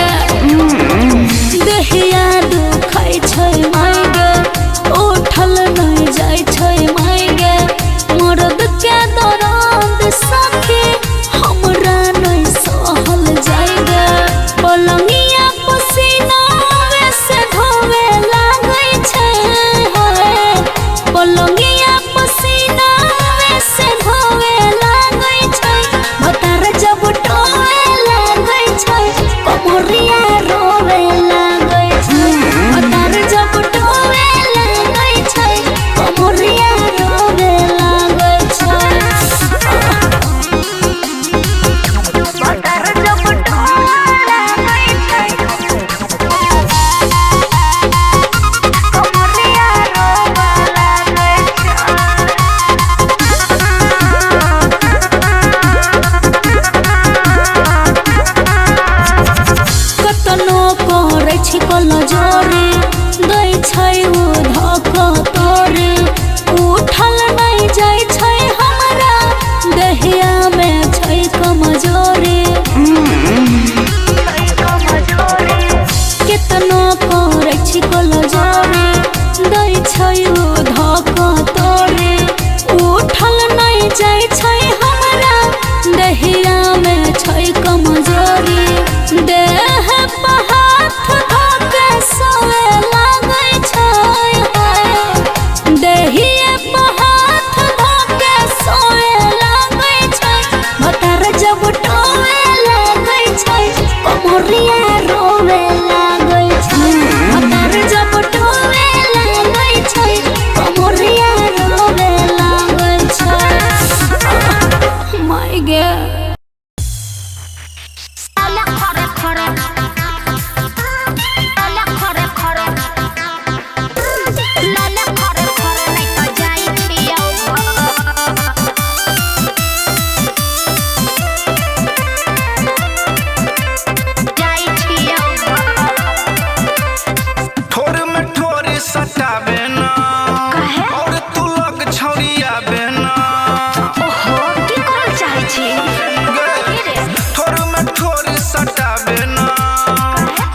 बुझले देहिया दुखाई छै मायगे उठल नहीं जाय छै मायगे मर्द के दर्द सखी हमरा नहीं सहल जायगे पलंगिया पसीना से धोवे लागै छै पलंगिया पसीना से धोवे लागै छै भतार जब टोवे लागै छै कमरिया रोवे लागै छै भतार जब टोवे लागै छै कमरिया रोवे लागै छै भतार जब टोवे लागै छै कमरिया रोवे लागै कतनो करे छी कल जोरे दै छै ओ धक तोरे उठल नहीं जाय छै हमरा देहिया में छै कमजोरी केतनो करे छी कल जोरे दै छै ओ धक तोरे उठल नहीं जाय छै हमरा देहिया में छै कमजोरी देह पर हाथ धके सोए लागै छै देहिए पर हाथ धके सोए लागै छै भतार जब टोवे लागै छै कमरिया रोवे लागै छै भतार जब टोवे लागै छै कमरिया रोवे लागै छै माय गे ठोर में ठोर सटावे ना और तू लग छौरियावे ना ठोर में ठोर सटावे ना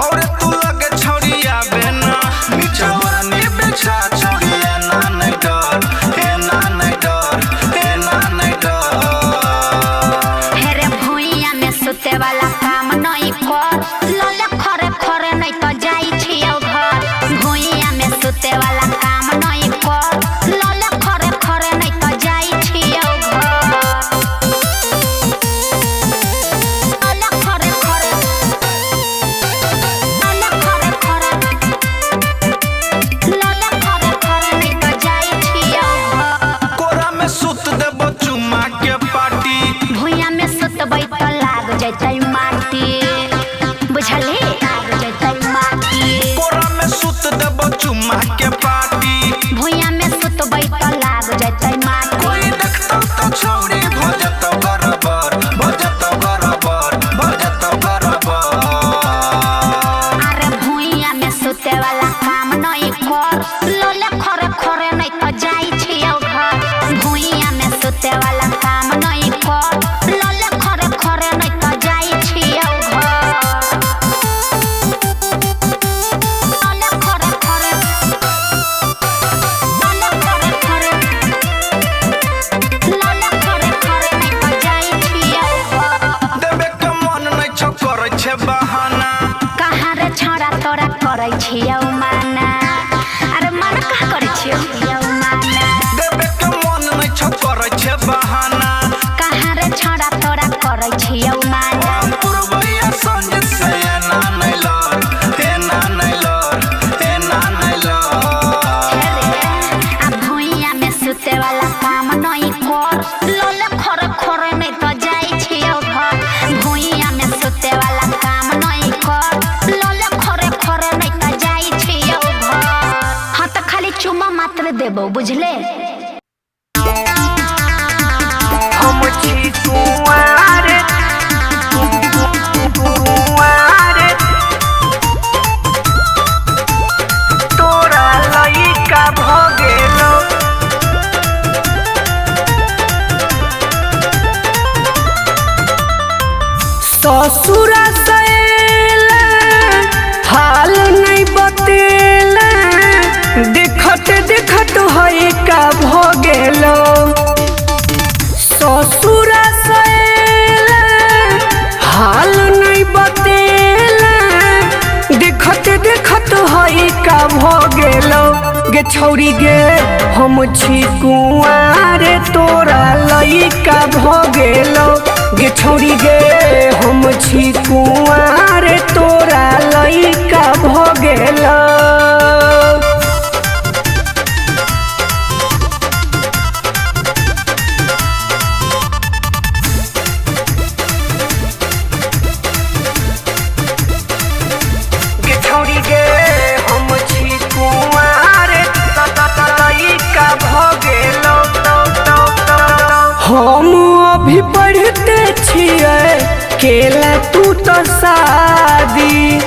और तू लग छौरियावे ना बिछवानी बिछा छौरिया ना नहीं डर हे ना नहीं डर हे ना नहीं डर हेरे भुइया में सुते वाला काम नहीं कर लले खरे खरे नहीं तो जाई छियौ घर भुइया में सुते वाला काम नहीं कर लले खरे खरे नहीं तो जाई छियौ घर लले खरे खरे लले खरे खरे लले खरे खरे नहीं तो जाई छियौ घर कोरा में सुत देबो चुम्मा के पार्टी भुइया में सुतबै तो लाग जैतै माटी बुझली लाग जैतै माटी कोरा में सुत देबो चुम्मा के पार्टी भुइया में सुतबै तो लाग जैतै माटी कोई देखतो तो छौरी भजतो गरबर भजतो गरबर भजतो गरबर अरे भुइया में सुते वाला काम नहीं कर लले खरे खरे नहीं तो जाई छियौ घर भुइया में सुते वाला काम नहीं कर लले खरे खरे नहीं तो जाई छियौ घर लले खरे खरे लले खरे खरे लले खरे खरे नहीं तो जाई छियौ घर देबे के मन नहीं छ करै छै बहाना कहाँ रे छोरा तोरा करै छियौ माना अरे मन कहाँ करै छियौ माना देबे के मन नहीं छ करै छै बहाना कहाँ रे छोरा तोरा करै छियौ माना पुरबैया संग से ना नहीं लड़ हे ना नहीं लड़ हे ना नहीं लड़ आ भुइया में सुते वाला काम नहीं कर लले खरे खरे नहीं तो जाई छियौ घर भुइया में सुते वाला काम नहीं कर लले खरे खरे नहीं तो जाई छियौ घर हाँ तो खाली चुम्मा मात्र देबो बुझले हम छी कुंवारे कुंवारे तोरा लइका भ गेलो ससुर सैला गे छौरी गे हम छी कुंवार तोरा लइका भ गेलो गे छौरी गे हम छी कुंवार तोरा लइका भ गेलो हम अभी पढ़ते छिए केला तू तो शादी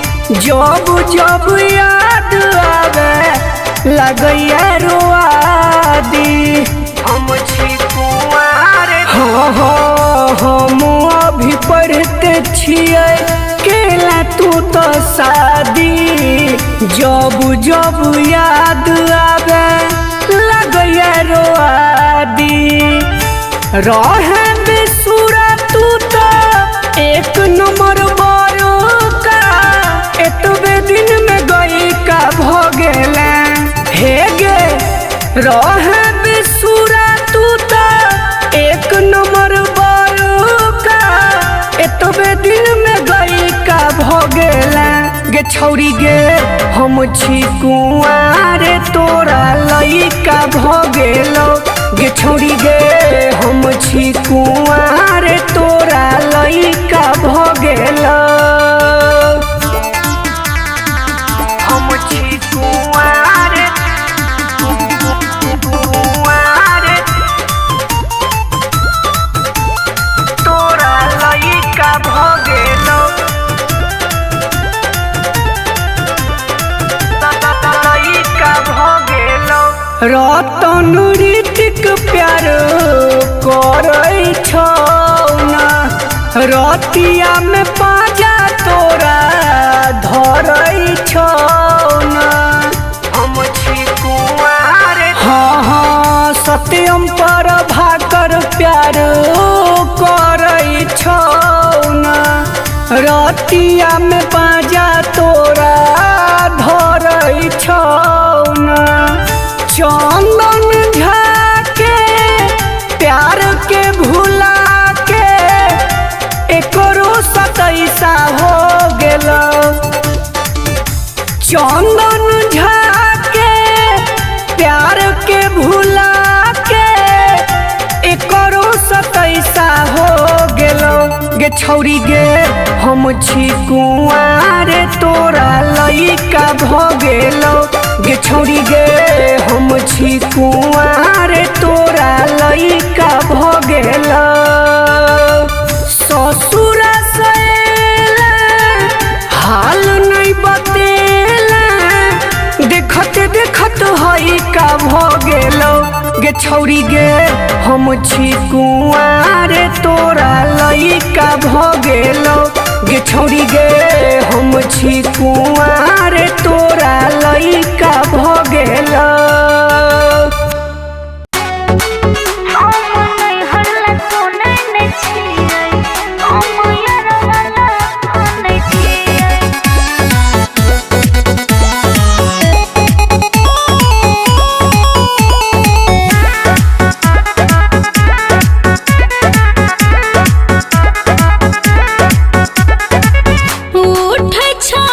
जब जब याद आवे लगैया रोआदी हम छी कुंवार हम अभी पढ़ते छिए केला तू तो शादी जब जब याद आवे लगैया रोआदी रहे बेसुरा तू तो एक नंबर बड़का एतबे दिन में गई का भगेला हे गे रहे बेसुरा तू तो एक नंबर बड़का एतबे दिन में गई का भगेला गे छौरी गे हम छी कुंवार तोरा लइका भ गेलो गे छौरी गे हम छी कुंवार तोरा लइका भ गेलो हम छी कुंवार तोरा लइका भ गेलो लइका भ गेलो रतन ऋतिक प्यार करै छौ ना रतिया में पाजा तोरा धरै छौ ना हम छी कुंवार हाँ सत्यम पर भाकर प्यार करै छौ ना रतिया में पाजा तोरा धरै छौ ना चंदन झा के प्यार के भुला के एकरो सतैसा हो गेलो चंदन झा के प्यार के भुला के एकरो सतैसा हो गेलो गे छौरी गे हम छी कुंवार तोरा लइका भ गेलो गे छौरी गे हम छी कुंवार तोरा लइका भ गेलो ससुरा सैला हाल नहीं बतेला देखत देखत हई का भ गेलो गे छौरी गे हम छी कुंवार तोरा लइका भ गेलो गे छौरी गे हम छी कुंवार तोरा लइका भ गेलो उठै छ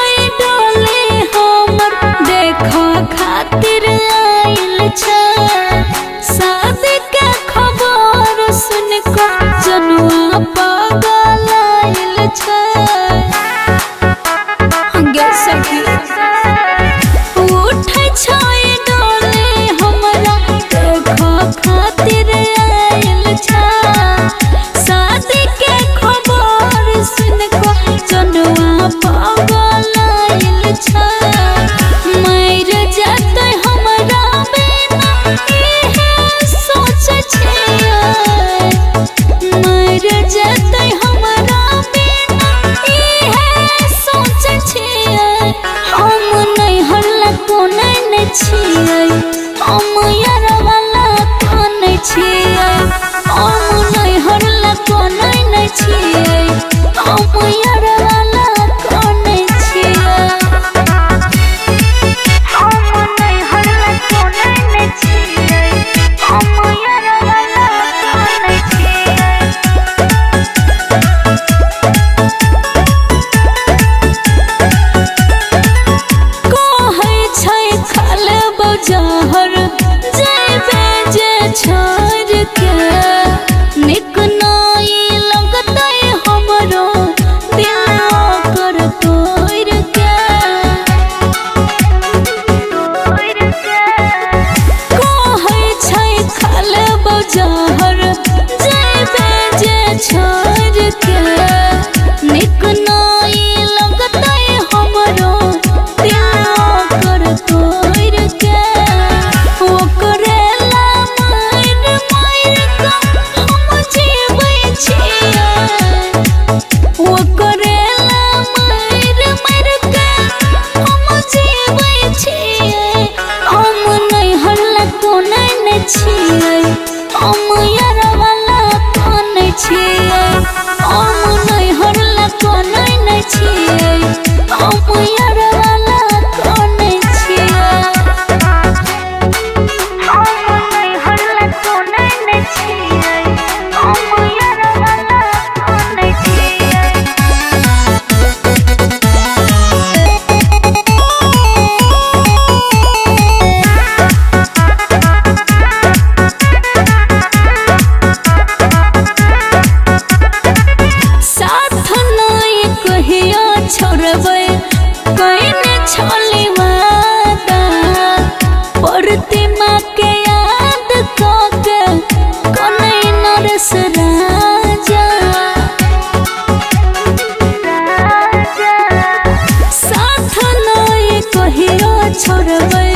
छोड़बै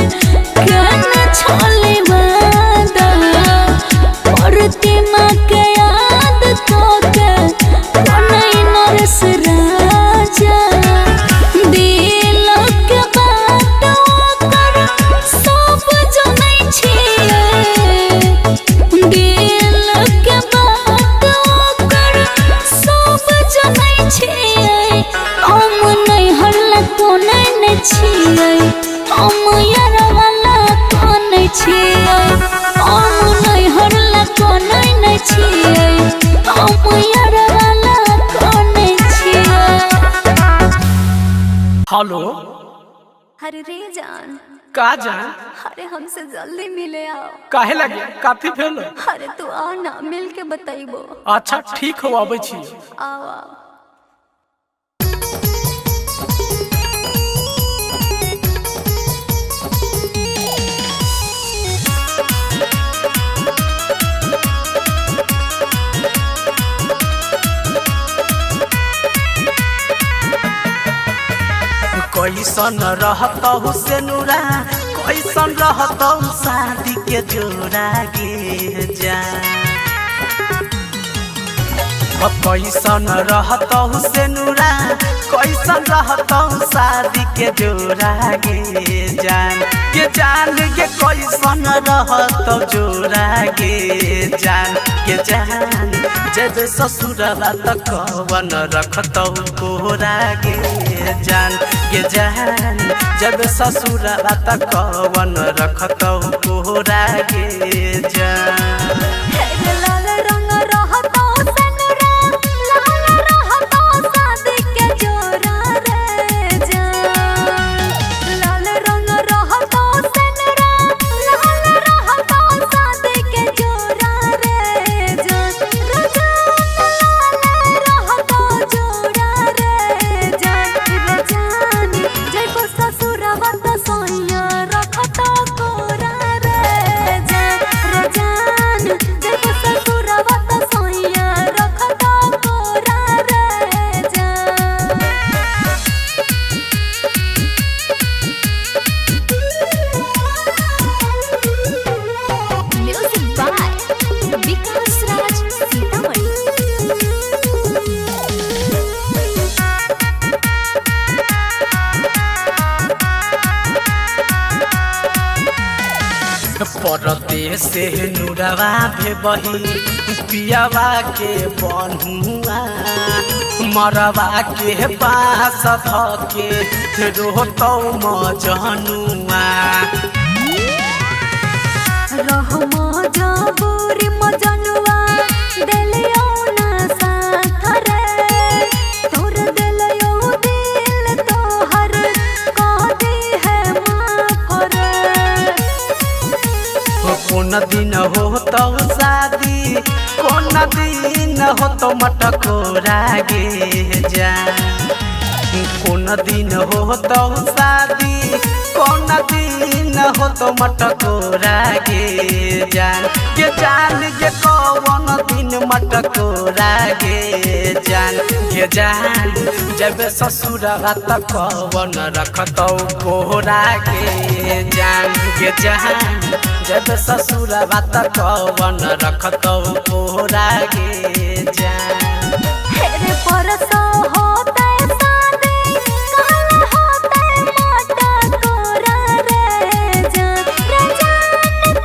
केना छोले वादा प्रतिमा के याद तो के कोनई नरस राजा दिल के बात ओकर सब जनै छियै दिल के बात ओकर सब जनै छियै हम नहीं हल्ला कोनै नै छियै हम यार वाला कोनै छियै हम नहीं हल्ला कोनै नै छियै हम यार वाला कोनै छियै। हेलो। अरे रे जान का जान? अरे हमसे जल्दी मिले आओ। काहे लगे काफी भेल? अरे तू आ ना मिल के बताइबो। अच्छा ठीक हो आबै छी। आओ आओ। कैसन रहतौ से नूरा कैसन रहतौ शादी के जोड़ा गे जा कैसन रहतौ से नूरा कैसन रहतौ शादी के जोड़ा गे जान गे कैसन रहतौ जोड़ा गे जान जब ससुरवा त कवन रखतौ कोरा गे जान जब ससुरवा त कवन रखतौ कोरा गे जान। लाल रंग रहतौ सनुरा लाल रहतौ शादी के जोड़ा रे जान लाल रंग रहतौ सनुरा लाल रहतौ शादी के जोड़ा रे जान लाल रहतौ जोड़ा रे जान जब ससुरवा त सोइया रखतौ कोरा रे जान जब ससुरवा त सोइया रखतौ कोरा रे जान। म्यूजिक बाय विकास राज सीतामढ़ी। परदेश से नुरवा भे बही पियावा के बनुआ मरवा के पास धके रोतौ मजनुआ रहमा जबूरी मजनुआ देलियो ना साथ रे तोर देलियो दिल तोहर कह दी है माफ रे। कौन दिन होतौ शादी कौन दिन होतौ मटकोरा गे जान कौन दिन होतौ शादी कौन दिन होतौ मटकोरा गे जान कौन दिन मटकोरा गे जान जब ससुरवा त कवन रखतौ कोरा गे जान जब ससुरवा त कवन रखतौ कोरा गे जान। हेरे परसो होतै शादी काल होतै मोटा कोरा रे जान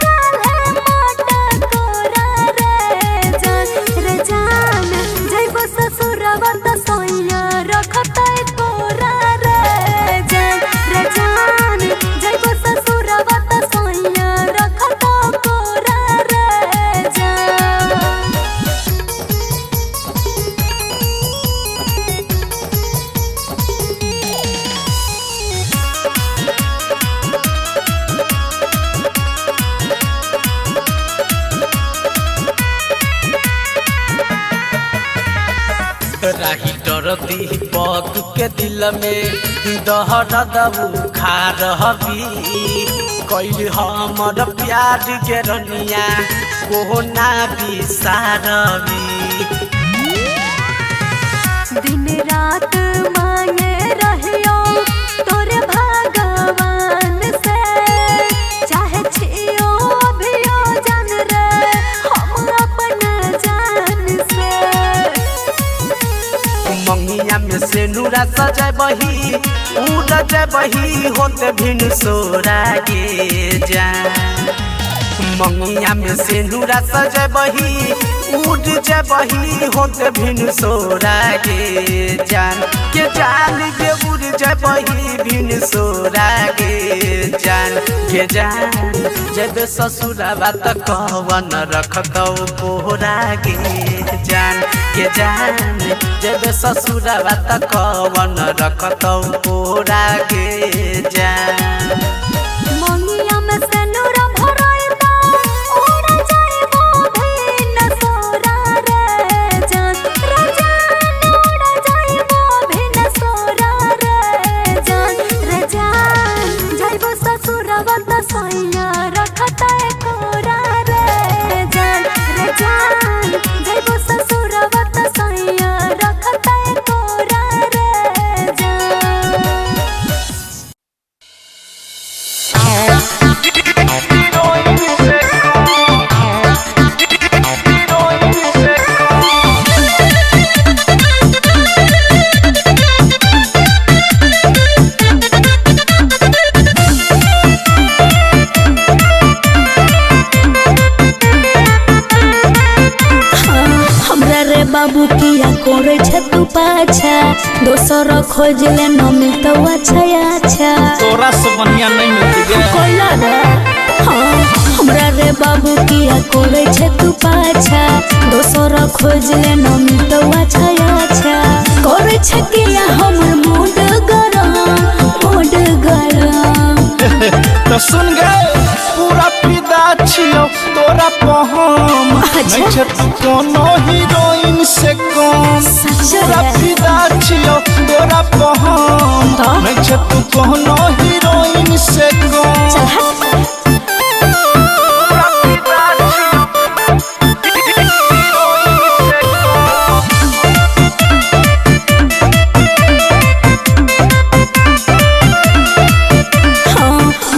काल है मोटा कोरा रे जान जब ससुरवा त सोइया रखतै कोरा रे जान जब ससुरवा त सोइया रखतौ कोरा रे जान। राही डर दीपक के दिल में दहर दबू खा रहबी कैल हमर प्यार के रनिया कोना बिसारबी दिन रात मांगे रहियो तोरे भगवान से सेनुरा सजाय बही उड़ जाय बही होते भिन सोरा गे जान मंगिया में सेनुरा सजाय बही उड़ जाय बही होते भिन सोरा गे जान के जान गे उड़ जाय बही भिन सोरा गे जान जब ससुराबा त कवन रखतौ कोहरा गे जान जब ससुराबा त कवन रखतौ कोहरा गे जान मंगिया में सेनुरा भराइता उड़ जाइबो भिन सोरा रे जान उड़ जाइबो भिन सोरा रे जान जाइबो ससुराबा त सैया रखतै कोरा रे जान जाइबो ससुराबा त सैया रखतै कोरा रे जान बाबू किया करे छ तू पाछा दोसर खोज ले न मिलतो अच्छा तोरा से बढ़िया नहीं मिलती गे कोइला रे हां हमरा रे बाबू किया करे छ तू पाछा दोसर खोज ले न मिलतो अच्छा करे छ किया हमर मूड गरम तो सुन गए पूरा फिदा छियो तोरा पहम नहीं छ तू कोनो हीरोइन से कम पूरा फिदा छियो तोरा पहम नहीं छ तू कोनो हीरोइन से कम पूरा फिदा छियो हीरोइन से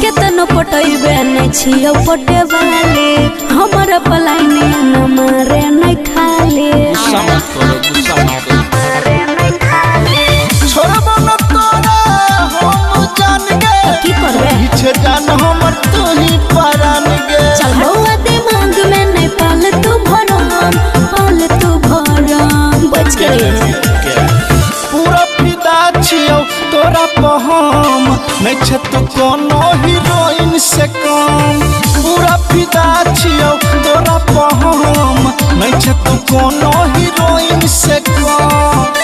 केतनो पटैबे नहीं छियो पटे वाले हमर पलाइने न मारे नहीं खाले छोड़बो न तोरा हम जान गे की करबे पीछे जान हमर तू ही परान गे चल बउआ दिमाग में नहीं पाल तू भरम बच गए पूरा फिदा छियो तोरा पहम नहीं छ तू कोनो हीरोइन से कम पूरा फिदा छियो तोरा पहम नहीं छ तू कोनो हीरोइन से कम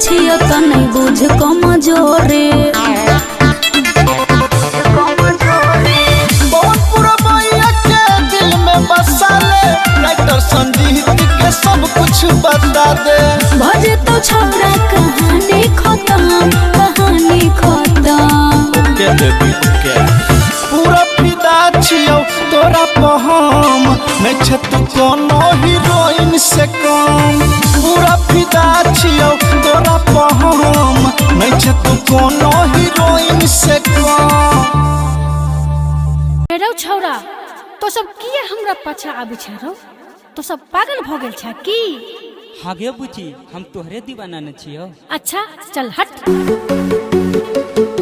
छियो त नहीं बुझ कमजोरे बहुत पूरा भैया के दिल में बसा ले राइटर संगीत के सब कुछ बता दे भजे तो छोरा कहानी खत्म ओके बेबी ओके पूरा फिदा छियो तोरा पहम नहीं छ तू कोनो हीरोइन से कम पूरा फिदा छियो तोरा पहम नहीं छ तू कोनो हीरोइन से कम रौ छौरा तो सब किए हमरा पाछा आबि छ रौ तो सब पागल भ गेल छ की हाँ गे बुची हम तोहरे दीवाना न छियो अच्छा चल हट गए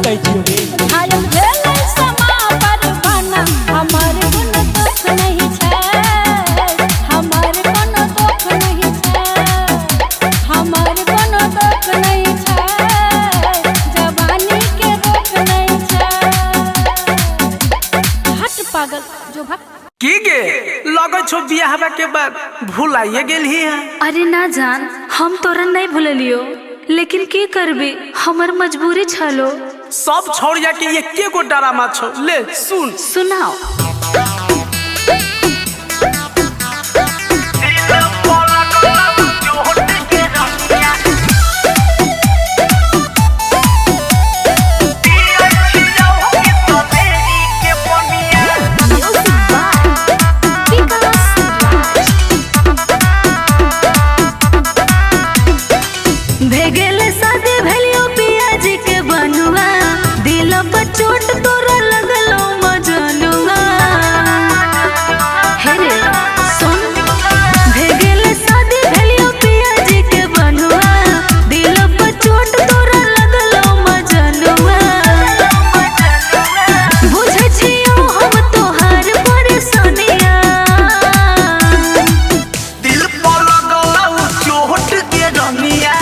कहै छियै घायल भेलै समा परवाना हमर कोनो दुख नहीं छै हमर कोनो दुख नहीं छै हमर कोनो दुख नहीं छै जवानी के रोक नहीं छै हट पागल जो भाग की गे लगै छौ बियाह के बाद भुलाइए गेलही है। अरे ना जान हम तोरा नहीं भूलियो लेकिन की करबी हमर मजबूरी छलो। सब छोड़िया के एके गो ड्रामा छौ ले सुन सुनाओ। भेगेले शादी भेलियो पियाजी के बनुआ दिल पर चोट तोरा लगलो मजनुआ। हे रे सुन भेगेले शादी भेलियो पियाजी के बनुआ दिल पर चोट तोरा लगलो मजनुआ। बुझै छियो हम तोहार परेशानिया दिल पर लगलौ चोट के रमिया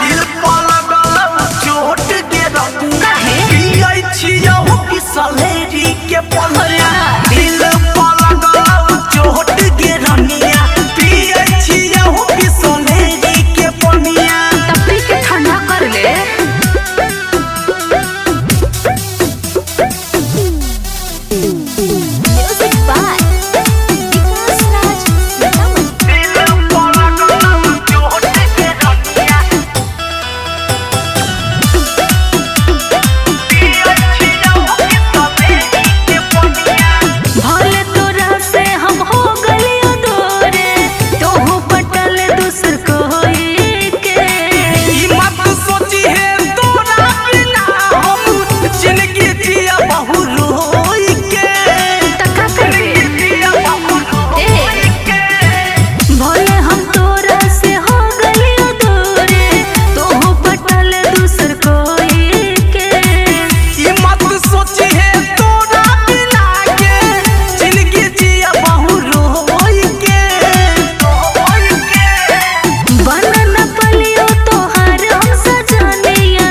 दिल पर लगलौ चोट के रमिया पियै छियौ कि सलेरी के पलरिया दिल पर लगलौ चोट के रमिया पियै छियौ कि सलेरी के पनिया तपी के ठंडा कर ले। म्यूजिक बाय विकास राज सीतामढ़ी। दिल पर लगलौ चोट के रमिया पियै छियौ कि सलेरी के पनिया भले तोरा से हम हो गलियो दूरे तोहू पटल दूसर कोई के। ई मत सोची है तोरा बिना हम जिंदगी जिया बहु रोई के तका करबे जिया बहु रोई के भले हम तोरा से हो गलियो दूरे तोहू पटल दूसर कोई के। ई मत सोची है तोरा बिना के जिंदगी जिया बहु रोई के बन न पलियो तोहार हम सजनिया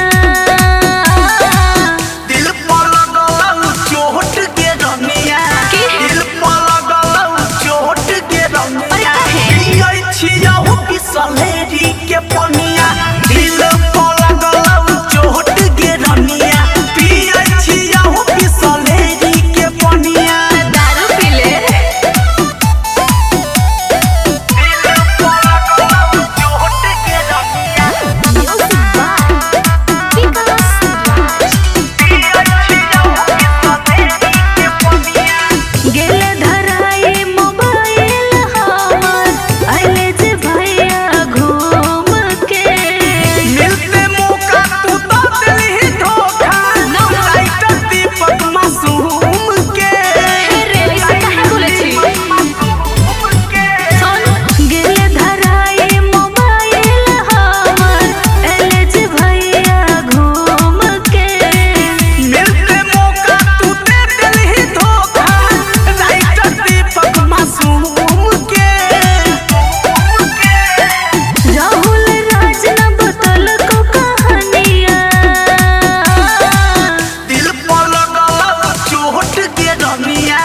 दिल पर लगलौ चोट के रमिया की? दिल पर लगलौ चोट के रमिया अरे काहे? पियै छियौ कि सलेरी के पनिया दिल पर लगलौ चोट के रमिया पियै छियौ कि सलेरी के पनिया दारू पी ले। दिल पर लगलौ चोट के रमिया म्यूजिक बाय विकास राज। पियै छियौ कि सलेरी के पनिया गेले धराई मोबाइल हमर अइले जे भैया घूम के। मिलते मौका तू तो दिलही धोखा लाइटर दीपक मासूम के रे ऐसे काहे बोले छी? सुन गेले धराई मोबाइल हमर अइले जे भैया घूम के। मिलते मौका तू दे दिलही धोखा लाइटर दीपक मासूम के राहुल राज न बतल को कहानिया दिल पर लगलौ चोट के रमिया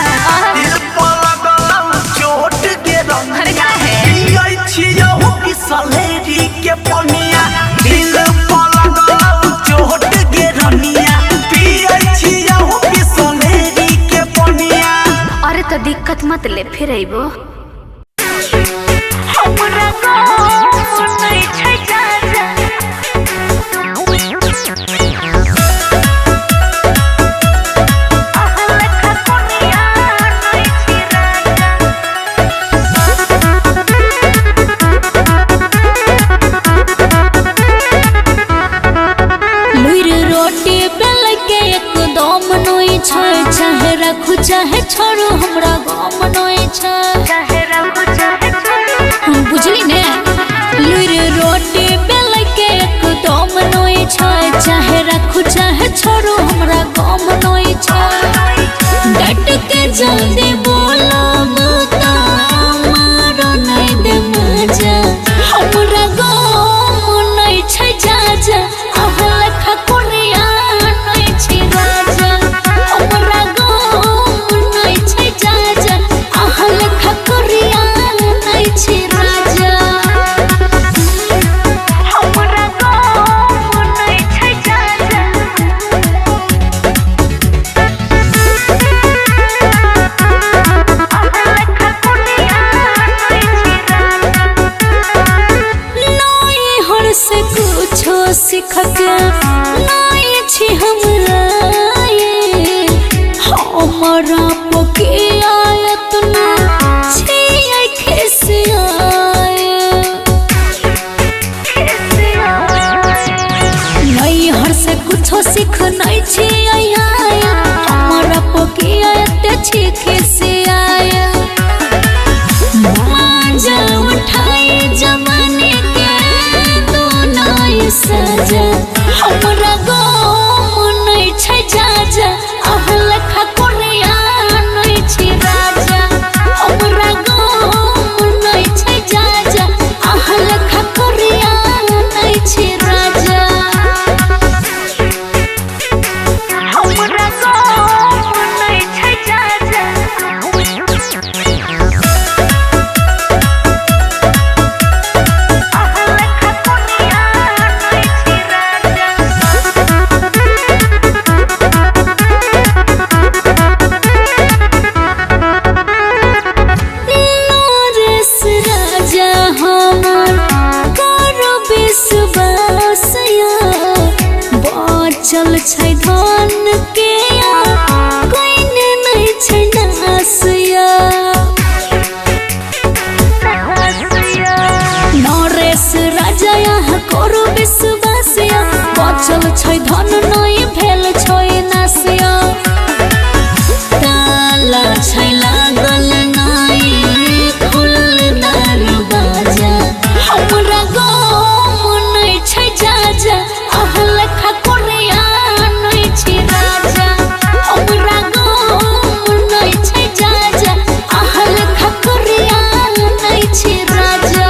दिल पर लगलौ चोट के रमिया अरे काहे? पियै छियौ कि सलेरी के पनिया दिल पर लगलौ चोट के रमिया पियै छियौ कि सलेरी के पनिया अरे तो दिक्कत मत ले फिर अइबो। लुइर रोटी बेल के एकदम नोई छै चाहे रखू चाहे छोड़ू हमरा गम नोई छै। बुझली ने लुइर रोटी बेल के एकदम नोई छै चाहे रखू चाहे छोरो हमरा गम नहीं छे डट के जल्दी बोला बता मारो नहीं दे मजा हमरा गम नहीं छे जा जा अहल ठकुरिया नहीं छे राजा हमरा गम नहीं छे जा जा अहल ठकुरिया नहीं छे राजा हमरा गम नहीं छे जा जा अहल ठकुरिया नहीं छे राजा नहीं हर से कुछो सीख के नहीं छी हमरा हमरा पकिया इतना छी खिसियाए नहीं हर से कुछो सीख नहीं छी हमरा पकिया इतना छी खिसियाए मांझा उठाए जमाने के दोनों सजा हमरा गम नहीं छे जा जा अहल ठकुरिया नहीं छे राजा हमरा गम नहीं छे जा जा अहल ठकुरिया नहीं छे राजा हमरा गम नहीं छे जा जा नरेश राजा हमर करो विश्वासया बचल छै धन के कोई नहीं छै नासया नरेश राजा यहाँ करो विश्वासया बचल छै धन नहीं भेल छै नासया ताला छै लागल नहीं खुलल दरवाजा हमरा गम नहीं छै जा जा अहल ठकुरिया नहीं छे राजा हमरा गम नहीं छै जा जा अहल ठकुरिया नहीं छे राजा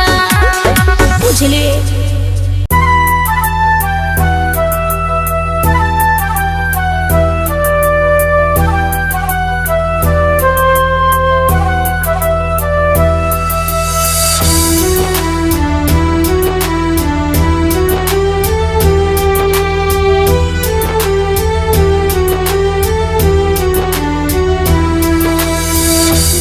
बुझले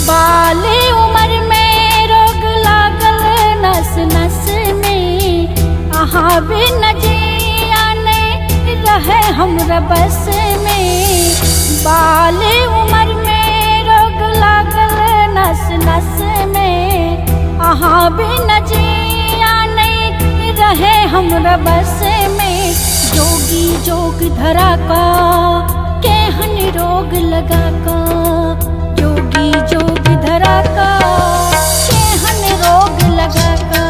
बाले उम्र में रोग लागल नस नस में आहा भी न जिया नहीं रहे हमरा बस में बाले उम्र में रोग लागल नस नस में आहा भी न जिया नहीं रहे हमरा बस में जोगी जोग धरा का केहन रोग लगा का जोगी जोग धरा का केहन रोग लगा का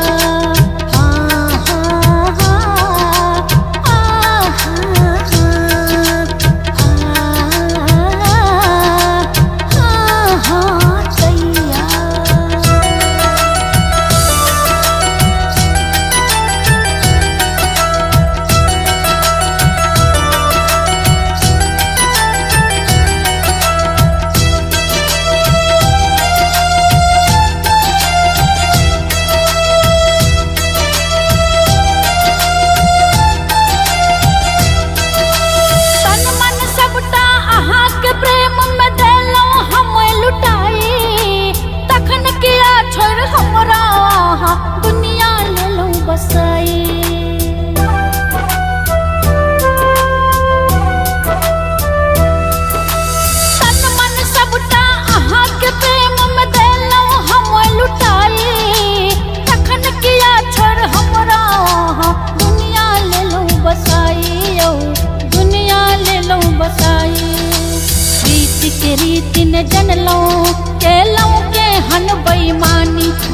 हाँ हाँ हाँ हाँ हाँ दैया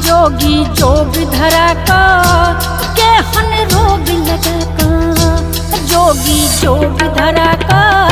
जोगी जोग धरा का के हन रोग लगा का जोगी जोग धरा कर